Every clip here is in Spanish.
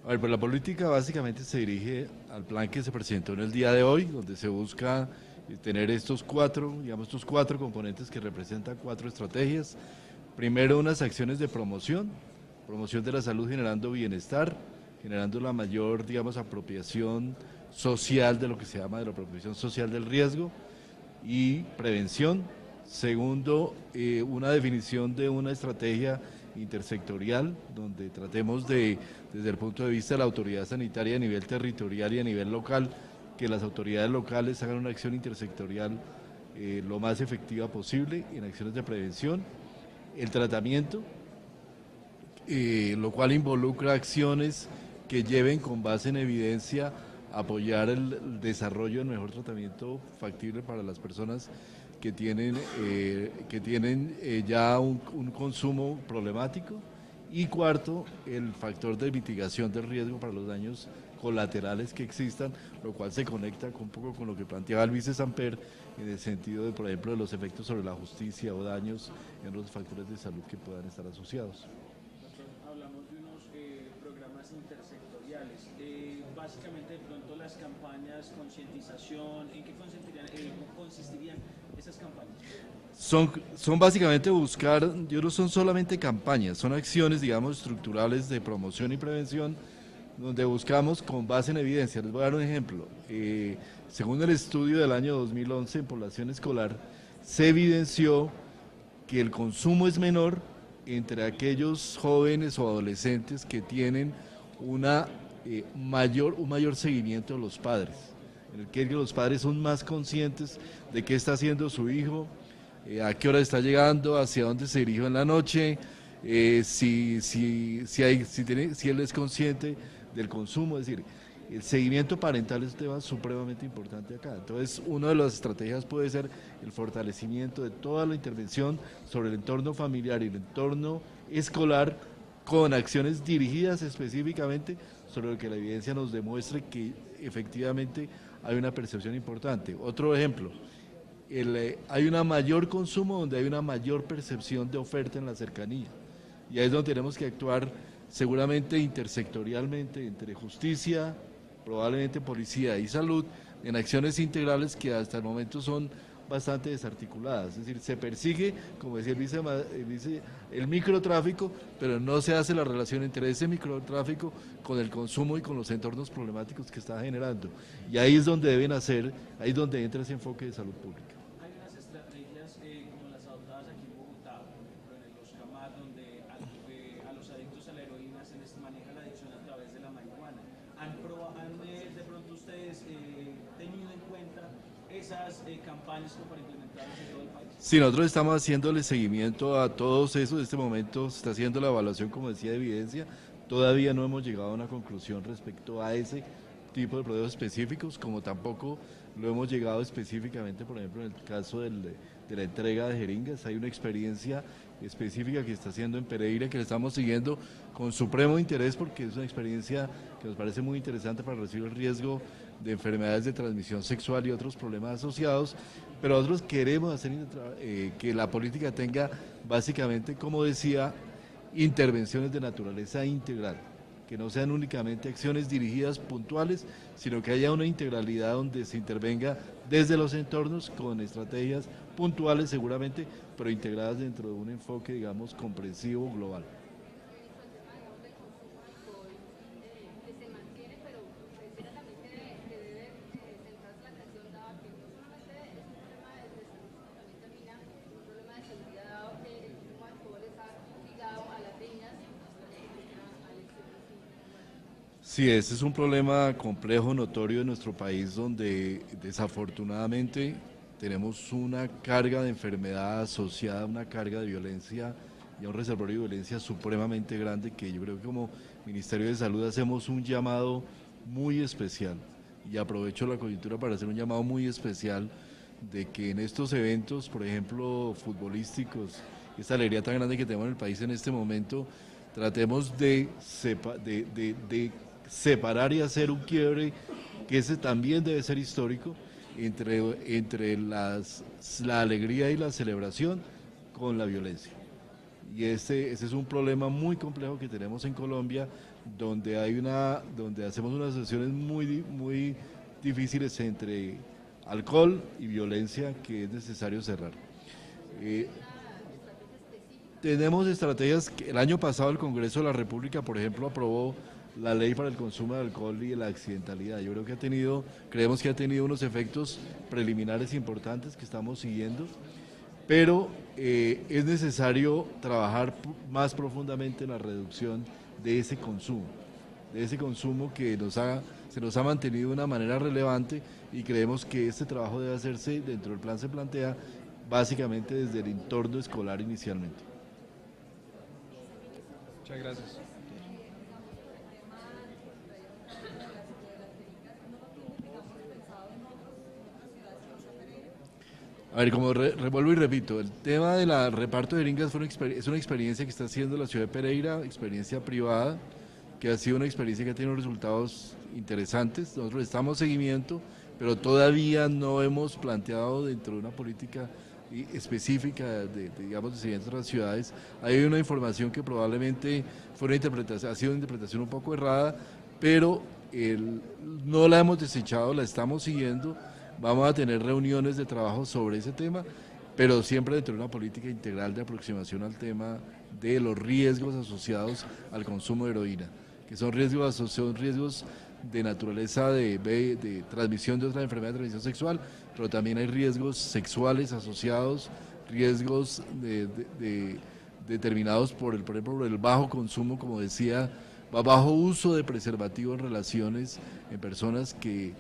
A ver, pues la política básicamente se dirige al plan que se presentó en el día de hoy, donde se busca tener estos cuatro, digamos, estos cuatro componentes que representan cuatro estrategias. Primero, unas acciones de promoción, promoción de la salud generando bienestar, generando la mayor, digamos, apropiación social de lo que se llama de la apropiación social del riesgo y prevención. Segundo, una definición de una estrategia intersectorial donde tratemos de, desde el punto de vista de la autoridad sanitaria a nivel territorial y a nivel local, que las autoridades locales hagan una acción intersectorial lo más efectiva posible en acciones de prevención, el tratamiento, lo cual involucra acciones que lleven con base en evidencia a apoyar el desarrollo del mejor tratamiento factible para las personas que tienen ya un consumo problemático. Y cuarto, el factor de mitigación del riesgo para los daños colaterales que existan, lo cual se conecta un poco con lo que planteaba el vice Samper en el sentido de, por ejemplo, de los efectos sobre la justicia o daños en los factores de salud que puedan estar asociados. Doctor, hablamos de unos programas intersectoriales. Básicamente, de pronto, las campañas, concientización, ¿en qué consistirían esas campañas? Son básicamente buscar, yo no son solamente campañas, son acciones, digamos, estructurales de promoción y prevención, donde buscamos con base en evidencia. Les voy a dar un ejemplo. Según el estudio del año 2011 en población escolar, se evidenció que el consumo es menor entre aquellos jóvenes o adolescentes que tienen una, un mayor seguimiento de los padres, en el que los padres son más conscientes de qué está haciendo su hijo, a qué hora está llegando, hacia dónde se dirigió en la noche, si él es consciente del consumo, es decir, el seguimiento parental es un tema supremamente importante acá. Entonces, una de las estrategias puede ser el fortalecimiento de toda la intervención sobre el entorno familiar y el entorno escolar con acciones dirigidas específicamente sobre lo que la evidencia nos demuestre que efectivamente hay una percepción importante. Otro ejemplo, hay un mayor consumo donde hay una mayor percepción de oferta en la cercanía. Y ahí es donde tenemos que actuar seguramente intersectorialmente entre justicia, probablemente policía y salud, en acciones integrales que hasta el momento son bastante desarticuladas. Es decir, se persigue, como decía el microtráfico, pero no se hace la relación entre ese microtráfico con el consumo y con los entornos problemáticos que está generando. Y ahí es donde deben hacer, ahí es donde entra ese enfoque de salud pública. Hay unas estrategias como las adoptadas aquí en Bogotá, por ejemplo en Los Camar, donde a los adictos a la heroína se les maneja la adicción a través de la marihuana. ¿Han de pronto ustedes tenido en cuenta esas campañas para implementarlas en todo el país? Sí, nosotros estamos haciéndole seguimiento a todos esos. En este momento se está haciendo la evaluación, como decía, de evidencia. Todavía no hemos llegado a una conclusión respecto a ese tipo de procesos específicos, como tampoco lo hemos llegado específicamente, por ejemplo, en el caso de la entrega de jeringas. Hay una experiencia específica que está haciendo en Pereira, que le estamos siguiendo con supremo interés, porque es una experiencia que nos parece muy interesante para reducir el riesgo de enfermedades de transmisión sexual y otros problemas asociados, pero nosotros queremos hacer que la política tenga básicamente, como decía, intervenciones de naturaleza integral, que no sean únicamente acciones dirigidas puntuales, sino que haya una integralidad donde se intervenga desde los entornos con estrategias puntuales seguramente, pero integradas dentro de un enfoque, digamos, comprensivo global. Sí, ese es un problema complejo, notorio en nuestro país, donde desafortunadamente tenemos una carga de enfermedad asociada a una carga de violencia y a un reservorio de violencia supremamente grande, que yo creo que como Ministerio de Salud hacemos un llamado muy especial, y aprovecho la coyuntura para hacer un llamado muy especial de que en estos eventos, por ejemplo, futbolísticos, esta alegría tan grande que tenemos en el país en este momento, tratemos de separar y hacer un quiebre, que ese también debe ser histórico, entre la alegría y la celebración con la violencia. Y ese es un problema muy complejo que tenemos en Colombia, donde hacemos unas asociaciones muy difíciles entre alcohol y violencia que es necesario cerrar. Tenemos estrategias que el año pasado el Congreso de la República, por ejemplo, aprobó la ley para el consumo de alcohol y la accidentalidad. Yo creo que creemos que ha tenido unos efectos preliminares importantes que estamos siguiendo, pero es necesario trabajar más profundamente en la reducción de ese consumo que se nos ha mantenido de una manera relevante, y creemos que este trabajo debe hacerse dentro del plan. Se plantea básicamente desde el entorno escolar inicialmente. Muchas gracias. A ver, como revuelvo y repito, el tema del reparto de jeringas es una experiencia que está haciendo la ciudad de Pereira, experiencia privada, que ha sido una experiencia que ha tenido resultados interesantes. Nosotros le estamos seguimiento, pero todavía no hemos planteado dentro de una política específica digamos, de seguimiento de las ciudades. Hay una información que probablemente ha sido una interpretación un poco errada, pero no la hemos desechado, la estamos siguiendo. Vamos a tener reuniones de trabajo sobre ese tema, pero siempre dentro de una política integral de aproximación al tema de los riesgos asociados al consumo de heroína, que son riesgos de naturaleza de transmisión de otras enfermedades de transmisión sexual, pero también hay riesgos sexuales asociados, riesgos determinados por ejemplo, por el bajo consumo, como decía, bajo uso de preservativo en relaciones, en personas que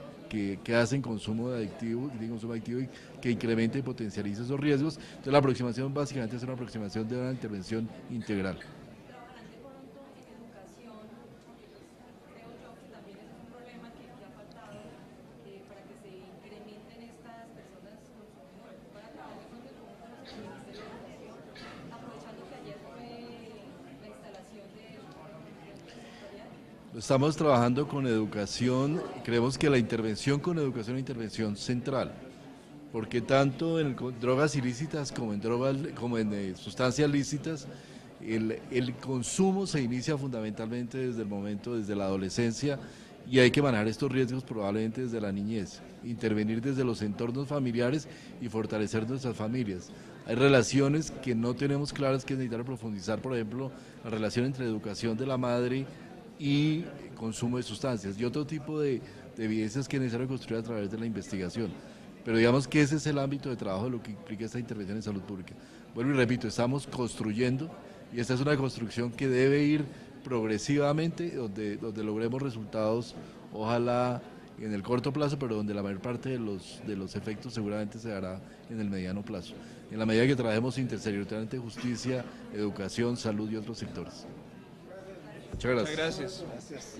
hacen consumo adictivo y que incrementa y potencializa esos riesgos. Entonces la aproximación básicamente es una aproximación de una intervención integral. Estamos trabajando con educación, creemos que la intervención con educación es una intervención central, porque tanto en drogas ilícitas como en sustancias lícitas, el consumo se inicia fundamentalmente desde la adolescencia, y hay que manejar estos riesgos probablemente desde la niñez, intervenir desde los entornos familiares y fortalecer nuestras familias. Hay relaciones que no tenemos claras, que es necesario profundizar, por ejemplo, la relación entre educación de la madre y consumo de sustancias, y otro tipo de evidencias que es necesario construir a través de la investigación. Pero digamos que ese es el ámbito de trabajo de lo que implica esta intervención en salud pública. Vuelvo y repito, estamos construyendo, y esta es una construcción que debe ir progresivamente, donde logremos resultados, ojalá en el corto plazo, pero donde la mayor parte de los efectos seguramente se dará en el mediano plazo, en la medida que trabajemos intersectorialmente justicia, educación, salud y otros sectores. Muchas gracias. Muchas gracias.